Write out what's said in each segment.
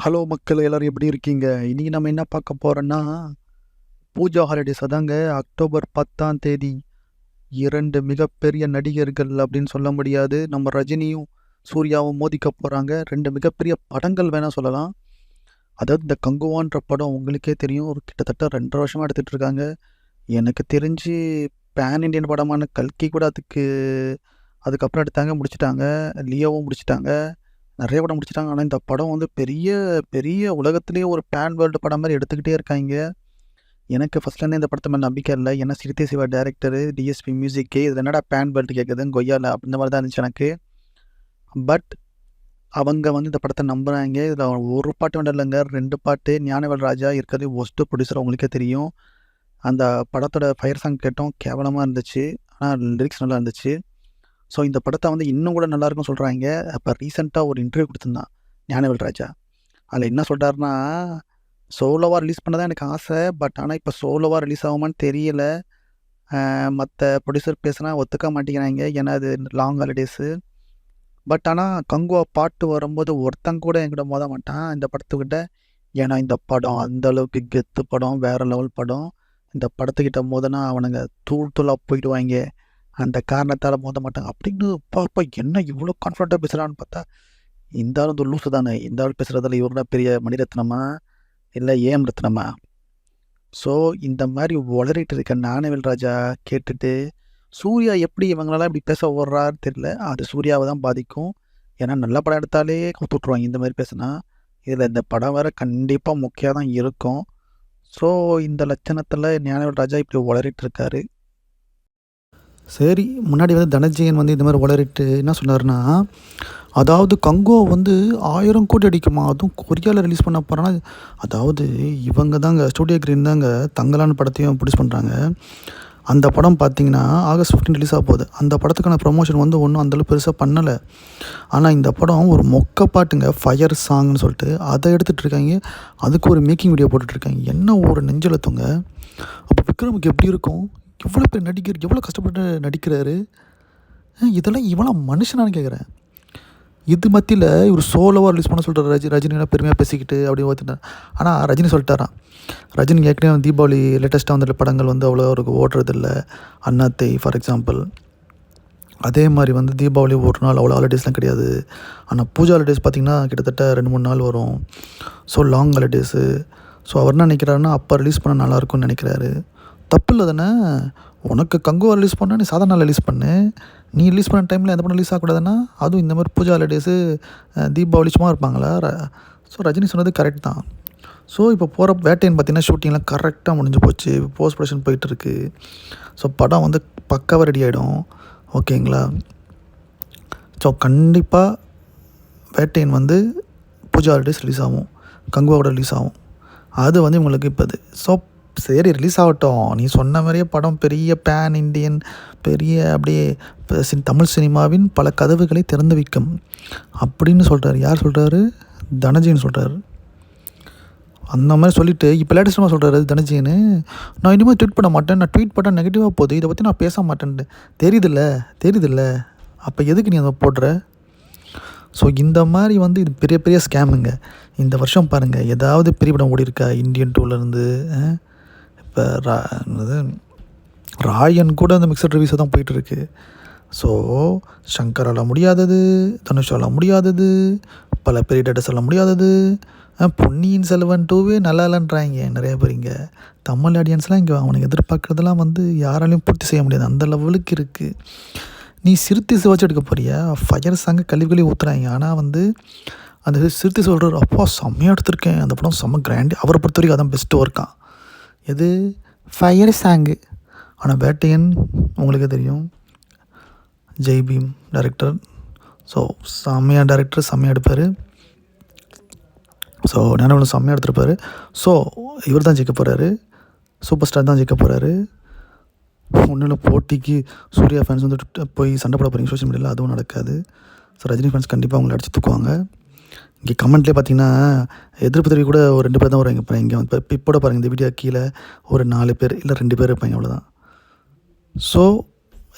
Hello மக்கள் எல்லாரும் எப்படி இருக்கீங்க? இன்னைக்கு நம்ம என்ன பார்க்க போறோம்னா, பூஜா ஹாலிடேஸ் அதாங்க அக்டோபர் 10ஆம் தேதி 2 மிகப்பெரிய நடிகர்கள் அப்படின்னு சொல்ல முடியாது. நம்ம ரஜினியும், சூர்யாவும் மோதிக்க போறாங்க. 2 மிகப்பெரிய படங்கள் வேணா சொல்லலாம். அதாவது இந்த கங்குவான்ற படம் உங்களுக்கே தெரியும். ஒரு கிட்டத்தட்ட 2 1/2 வருஷமா எடுத்துட்டு இருக்காங்க. எனக்கு தெரிஞ்சு பேன் இண்டியன் படமான கல்கி கூட அதுக்கப்புறம் எடுத்தாங்க, முடிச்சுட்டாங்க. லியோவும் முடிச்சுட்டாங்க. நெறைய படம் முடிச்சுட்டாங்க. ஆனா, இந்த படம் வந்து பெரிய பெரிய உலகத்திலேயே ஒரு பேன் வேர்ல்டு படம் மாரி எடுத்துக்கிட்டே இருக்காய்ங்க. எனக்கு ஃபர்ஸ்ட்லேருந்தே இந்த படத்து மேல நம்பிக்கை இல்ல. ஏன்னா, சிறுத்தை சிவா டைரக்டரு, டிஎஸ்பி மியூசிக்கு இதில என்னடா பேன் வேர்ல்டு கேட்குதுன்னு கொய்யால அந்த மாரி தான் இருந்துச்சு எனக்கு. பட் அவங்க வந்து இந்த படத்த நம்புறாய்ங்க. இதில ஒரு பாட்டு மட்டும் இல்லங்க. 2 பாட்டு. ஞானவேல் ராஜா இருக்கிறதுலே வொர்ஸ்ட் ப்ரொடியூசர் உங்களுக்கே தெரியும். அந்த படத்தோட ஃபயர் சாங் கேட்டோம். கேவலமா இருந்துச்சு. ஆனா, லிரிக்ஸ் நல்லா இருந்துச்சு. ஸோ, இந்த படத்த வந்து இன்னும் கூட நல்லாயிருக்குன்னு சொல்றாய்ங்க. அப்ப ரீசென்ட்டா ஒரு இன்டர்வியூ குடுத்திருந்தான் ஞானவேல் ராஜா. அதில என்ன சொல்றாருன்னா, சோலோவா ரிலீஸ் பண்ண தான் எனக்கு ஆசை. பட் ஆனா, இப்ப சோலோவா ரிலீஸ் ஆகுமான்னு தெரியல. மத்த ப்ரொடியூசர் பேசுனா ஒத்துக்க மாட்டேங்கிறாய்ங்க. ஏன்னா, அது லாங் ஹாலிடேஸு. பட் ஆனா, கங்குவா பாட்டு வரும்போது ஒருத்தன் கூட என்கிட்ட மோத மாட்டான் இந்த படத்துக்கிட்ட. ஏன்னா, இந்த படம் அந்த அளவுக்கு கெத்து படம். வேற லெவல் படம். இந்த படத்துக்கிட்ட மோதுனா அவனுங்க தூள் தூளா போயிடுவாய்ங்க. அந்த காரணத்தால மோத மாட்டாங்க. அப்படின்னு அப்பா என்ன இவ்வளோ கான்ஃபிடென்ட்டா பேசுறான்னு பார்த்தா, இந்த ஆள் வந்து லூசு தானே. இந்த ஆள் பேசுறதுல இவரு தான் பெரிய மணிரத்னமா? இல்ல ஏஎம் ரத்னமா? ஸோ, இந்த மாரி உளறிட்டு இருக்க ஞானவேல் ராஜா கேட்டுட்டு, சூர்யா எப்படி இவங்களலாம் இப்படி பேச விடுறாருன்னு தெரியல. அது சூர்யாவ தான் பாதிக்கும். ஏன்னா, நல்ல படம் எடுத்தாலே கவுத்து விட்டுருவாங்க இந்த மாரி பேசுனா. இதில இந்த படம் வேற கண்டிப்பா மொக்கையா தான் இருக்கும். ஸோ, இந்த லட்சணத்தில ஞானவேல் ராஜா இப்படி உளறிட்டு இருக்காரு. சரி, முன்னாடி வந்து தனஞ்சயன் வந்து இந்த மாரி உளறிட்டு என்ன சொன்னாருன்னா, அதாவது கங்குவா வந்து 1000 கோடி அடிக்குமா, அதுவும் கொரியால ரிலீஸ் பண்ண போறான்னா, அதாவது இவங்க தாங்க ஸ்டூடியோ கிரீன் தாங்க தங்கலான் படத்தையும் ப்ரொடியூஸ் பண்ணுறாங்க. அந்த படம் பார்த்தீங்கன்னா, ஆகஸ்ட் 15 ரிலீஸ் ஆக போகுது. அந்த படத்துக்கான ப்ரமோஷன் வந்து ஒன்றும் அந்தளவுக்கு பெருசா பண்ணல. ஆனா, இந்த படம் ஒரு மொக்க பாட்டுங்க, ஃபயர் சாங்ன்னு சொல்லிட்டு அதை எடுத்துட்டு இருக்காய்ங்க. அதுக்கு ஒரு மேக்கிங் வீடியோ போட்டுட்ருக்காங்க. என்ன ஒரு நெஞ்செழுத்தங்க. அப்போ விக்ரமுக்கு எப்படி இருக்கும்? எவ்வளோ பெரிய நடிகர், எவ்வளோ கஷ்டப்பட்டு நடிக்கிறாரு. இதெல்லாம் இவன்லாம் மனுஷனான்னு கேட்குறேன். இது மத்தியில இவர் சோலோவா ரிலீஸ் பண்ண சொல்றாரு. ரஜினிலாம் பெருமையா பேசிக்கிட்டு அப்படி பார்த்துட்டேன். ஆனா, ரஜினி சொல்லிட்டாராம். ரஜினி ஏற்கனவே தீபாவளி லேட்டஸ்ட்டாக வந்துட்ட படங்கள் வந்து அவ்வளோ அவருக்கு ஓடுறதில்ல. அண்ணாத்தை ஃபார் எக்ஸாம்பிள். அதே மாரி வந்து தீபாவளி ஒரு நாள் அவ்வளோ ஹாலிடேஸ்லாம் கிடையாது. ஆனா, பூஜா ஹாலிடேஸ் பார்த்திங்கன்னா கிட்டத்தட்ட 2, 3 நாள் வரும். So, long holidays. ஸோ, அவர் என்ன நினைக்கிறாருன்னா, அப்போ ரிலீஸ் பண்ணால் நல்லாயிருக்கும்னு நினைக்கிறாரு. தப்பு இல்லை தானே. உனக்கு கங்குவா ரிலீஸ் பண்ணால் நீ சாதாரண நாள் ரிலீஸ் பண்ணு. நீ ரிலீஸ் பண்ண டைமில் எந்த படம் ரிலீஸ் ஆகக்கூடாதுன்னா, அதுவும் இந்த மாதிரி பூஜா ஹாலிடேஸு, தீபாவளி சும்மா இருப்பாங்களா? ஸோ, ரஜினி சொன்னது கரெக்ட் தான். ஸோ, இப்போ போகிற வேட்டைன்னு பார்த்தீங்கன்னா ஷூட்டிங்லாம் கரெக்டாக முடிஞ்சு போச்சு. போஸ்ட் ப்ரொடக்ஷன் போயிட்டுருக்கு. ஸோ, படம் வந்து பக்காவாக ரெடி ஆகிடும். ஓகேங்களா? ஸோ, கண்டிப்பாக வேட்டையன் வந்து பூஜா ஹாலிடேஸ் ரிலீஸ் ஆகும். கங்குவாவோட ரிலீஸ் ஆகும். அது வந்து இவங்களுக்கு இப்போ இது. ஸோ, சரி ரிலீஸ் ஆகட்டும். நீ சொன்ன மாதிரியே படம் பெரிய பேன் இண்டியன், பெரிய அப்படியே தமிழ் சினிமாவின் பல கதவுகளை திறந்து வைக்கும் அப்படின்னு சொல்கிறாரு. யார் சொல்கிறாரு? தனஞ்சயன் சொல்கிறாரு. அந்த மாதிரி சொல்லிவிட்டு இப்போ லேட்டஸ்ட்டாக சொல்கிறாரு தனஞ்சயன், நான் இனிமேல் ட்வீட் பண்ண மாட்டேன். நான் ட்வீட் பண்ணால் நெகட்டிவாக போகுது. இதை பற்றி நான் பேச மாட்டேன்ட்டு. தெரியுதில்ல. அப்போ எதுக்கு நீ அதை போடுற? ஸோ, இந்த மாதிரி வந்து இது பெரிய பெரிய ஸ்கேமுங்க. இந்த வருஷம் பாருங்கள், ஏதாவது பெரிய படம் ஓடிருக்கா? இந்தியன் 2லேருந்து இப்போ ராயன் கூட அந்த மிக்சட் ரிவ்யூஸை தான் போயிட்டுருக்கு. ஸோ, ஷங்கரால் முடியாதது, தனுஷால் முடியாதது, பல பெரிய டேட்டஸால் முடியாதது. பொன்னியின் செல்வன் 2வே நல்லா இல்லைன்றாங்க நிறைய பேர். இங்கே தமிழ் ஆடியன்ஸ்லாம் இங்கே அவனுக்கு எதிர்பார்க்குறதெல்லாம் வந்து யாராலையும் பூர்த்தி செய்ய முடியாது. அந்த லெவலுக்கு இருக்குது. நீ சிறுத்தை சிவாச்சு எடுக்க போறியா? ஃபயர் சாங்க கழுவி ஊற்றுறாங்க. ஆனால் வந்து அந்த சிறுத்தை சொல்கிறார், அப்பா செம்மையாக எடுத்திருக்கேன், அந்த படம் செம்ம கிராண்டு. அவரை பொறுத்த வரைக்கும் அதான் பெஸ்ட்டு ஒர்க்கான். எது? Fire song. ஆனால் வேட்டையன் உங்களுக்கே தெரியும், ஜெய்பீம் டைரக்டர். ஸோ, செம்மையாக டைரக்டர், செம்மையாக எடுப்பார். ஸோ, ஞானவேல் செம்மையாக எடுத்துருப்பார். ஸோ, இவர் தான் ஜெயிக்க போகிறாரு. சூப்பர் ஸ்டார் தான் ஜெயிக்க போகிறாரு. ஒன்றும் போட்டிக்கு சூர்யா ஃபேன்ஸ் வந்து போய் சண்டை போட போகிறீங்க சோஷியல் மீடியாவில், அதுவும் நடக்காது. ஸோ, ரஜினி ஃபேன்ஸ் கண்டிப்பாக அவங்கள அடித்து தூக்குவாங்க. இங்கே கமெண்ட்லேயே பார்த்தீங்கன்னா எதிர்ப்பு தெரிவி கூட ஒரு 2 பேர் தான் வருவாங்க. இப்போ இங்கே வந்து இப்போட பாருங்கள், இந்த வீடியோ கீழே ஒரு 4 பேர் இல்லை 2 பேர் இருப்பாங்க, அவ்வளோதான். ஸோ,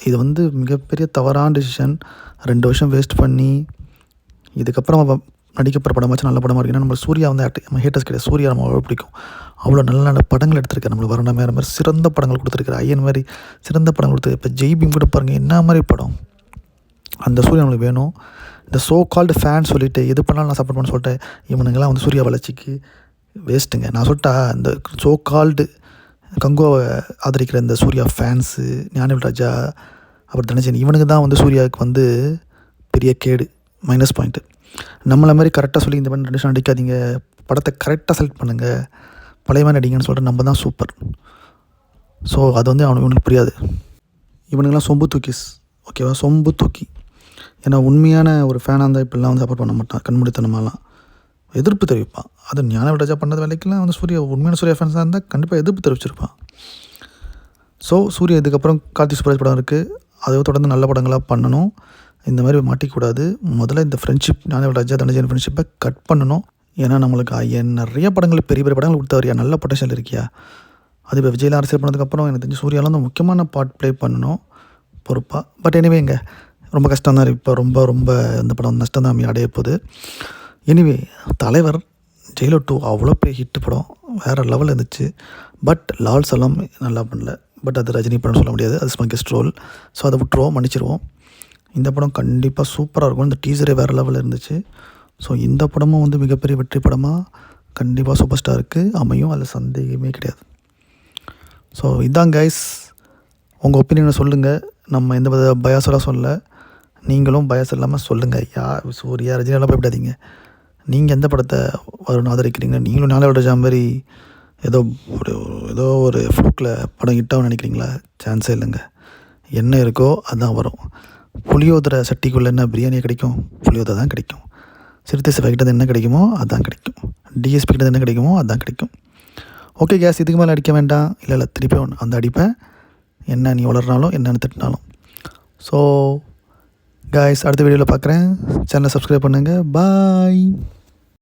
இது வந்து மிகப்பெரிய தவறான டிசிஷன். 2 வருஷம் வேஸ்ட் பண்ணி இதுக்கப்புறம் நடிக்கப்படுற படமாச்சும் நல்ல படமாக இருக்குன்னா நம்ம சூர்யா வந்து நம்ம ஹேட்டர்ஸ் கிடையாது. சூர்யா நம்ம அவ்வளோ பிடிக்கும். அவ்வளோ நல்ல நல்ல படங்கள் எடுத்திருக்காரு. நம்மளுக்கு வர மாதிரி சிறந்த படங்கள் கொடுத்துருக்காரு. ஐயன் மாதிரி சிறந்த படங்கள் கொடுத்து இப்போ ஜெய்பீம் கூட பாருங்கள் என்ன மாதிரி படம். அந்த சூர்யா நம்மளுக்கு வேணும். இந்த ஸோ கால்டு ஃபேன் சொல்லிவிட்டு எது பண்ணாலும் நான் சப்போர்ட் பண்ண சொல்லிட்டு இவனுங்கெல்லாம் வந்து சூர்யா வளர்ச்சிக்கு வேஸ்ட்டுங்க. நான் சொல்லிட்டா இந்த ஸோ கால்டு கங்குவாவை ஆதரிக்கிற இந்த சூர்யா ஃபேன்ஸு, ஞானவேல் ராஜா, அப்புறம் தனஞ்சயன், இவனுக்கு தான் வந்து சூர்யாவுக்கு வந்து பெரிய கேடு, மைனஸ் பாயிண்ட்டு. நம்மளை மாதிரி கரெக்டாக சொல்லி இந்த மாதிரி ட்ரெடிஷன் நடிக்காதீங்க, படத்தை கரெக்டாக செலக்ட் பண்ணுங்கள், பழைய மாதிரி நடிங்கன்னு சொல்லிட்டு நம்ம தான் சூப்பர். ஸோ அது வந்து இவனுக்கு புரியாது. இவனுங்கெல்லாம் சொம்பு தூக்கிஸ், ஓகேவா, சொம்பு தூக்கி. ஏன்னா உண்மையான ஒரு ஃபேனாக இருந்தால் இப்படிலாம் வந்து சப்போர்ட் பண்ண மாட்டான். கண்மூடித்தனமாலாம் எதிர்ப்பு தெரிவிப்பான். அது ஞானவேல் ராஜா பண்ணது வேலைக்கெல்லாம் வந்து சூர்யா உண்மையான சூர்யா ஃபேன்ஸாக இருந்தால் கண்டிப்பாக எதிர்ப்பு தெரிவிச்சிருப்பான். ஸோ சூர்யா இதுக்கப்புறம் கார்த்திக் சுப்ராஜ் படம் இருக்குது, அதை தொடர்ந்து நல்ல படங்களாக பண்ணணும். இந்த மாதிரி மாட்டிக்கூடாது. முதல்ல இந்த ஃப்ரெண்ட்ஷிப் ஞானவேல் ராஜா தனஞ்சயன் ஃப்ரெண்ட்ஷிப்பை கட் பண்ணணும். ஏன்னா நம்மளுக்கு நிறைய படங்கள் பெரிய பெரிய படங்கள் கொடுத்தவரியா, நல்ல பொட்டன்ஷியல் இருக்கியா. அது இப்போ விஜயில் அரசியல் பண்ணதுக்கப்புறம் எனக்கு தெரிஞ்சு சூர்யாவில் வந்து முக்கியமான பார்ட் ப்ளே பண்ணணும் பொறுப்பாக. பட் எனிவேங்க ரொம்ப கஷ்டம் தான். இப்போ ரொம்ப ரொம்ப இந்த படம் நஷ்டம் தான் அடைய போகுது. எனிவே தலைவர் ஜெயிலர் 2 அவ்வளோ பெரிய ஹிட்டு படம், வேறு லெவலில் இருந்துச்சு. பட் லால் சலாம் நல்லா பண்ணல. பட் அது ரஜினி படம் சொல்ல முடியாது, அது சும்மா கெஸ்ட் ரோல். ஸோ அதை விட்டுருவோம், மன்னிச்சிருவோம். இந்த படம் கண்டிப்பாக சூப்பராக இருக்கும். இந்த டீசரே வேறு லெவலில் இருந்துச்சு. ஸோ இந்த படமும் வந்து மிகப்பெரிய வெற்றி படமாக கண்டிப்பாக சூப்பர் ஸ்டாருக்கு அமையும், அதில் சந்தேகமே கிடையாது. ஸோ இதான் கைஸ், உங்கள் ஒப்பீனியனை சொல்லுங்கள். நம்ம எந்த வித பயாஸெல்லாம் சொல்ல, நீங்களும் பயஸ் இல்லாமல் சொல்லுங்கள். சூர்யா ரஜினியெல்லாம் போய்விடாதீங்க. நீங்கள் எந்த படத்தை வரும்னு ஆதரிக்கிறீங்க? நீங்களும் ஞானவேல் ராஜா மாதிரி ஏதோ ஒரு ஃப்ளூக்கில் படம் ஹிட்டாக நினைக்கிறீங்களா? சான்ஸே இல்லைங்க. என்ன இருக்கோ அதுதான் வரும். புளியோதரை சட்டிக்குள்ளே என்ன பிரியாணியாக கிடைக்கும்? புளியோதரை தான் கிடைக்கும். சிறுத்தை சிவகிட்ட என்ன கிடைக்குமோ அதுதான் கிடைக்கும். டிஎஸ்பி கிட்ட என்ன கிடைக்குமோ அதுதான் கிடைக்கும். ஓகே கேஸ், இதுக்கு மேலே அடிக்க வேண்டாம். இல்லை திருப்பி அந்த அடிப்பேன், என்ன நீ வளர்னாலும் என்னென்னு திட்டினாலும். ஸோ காய்ஸ், அடுத்த வீடியோவில் பார்க்குறேன். சேனலை சப்ஸ்கிரைப் பண்ணுங்கள். பாய்.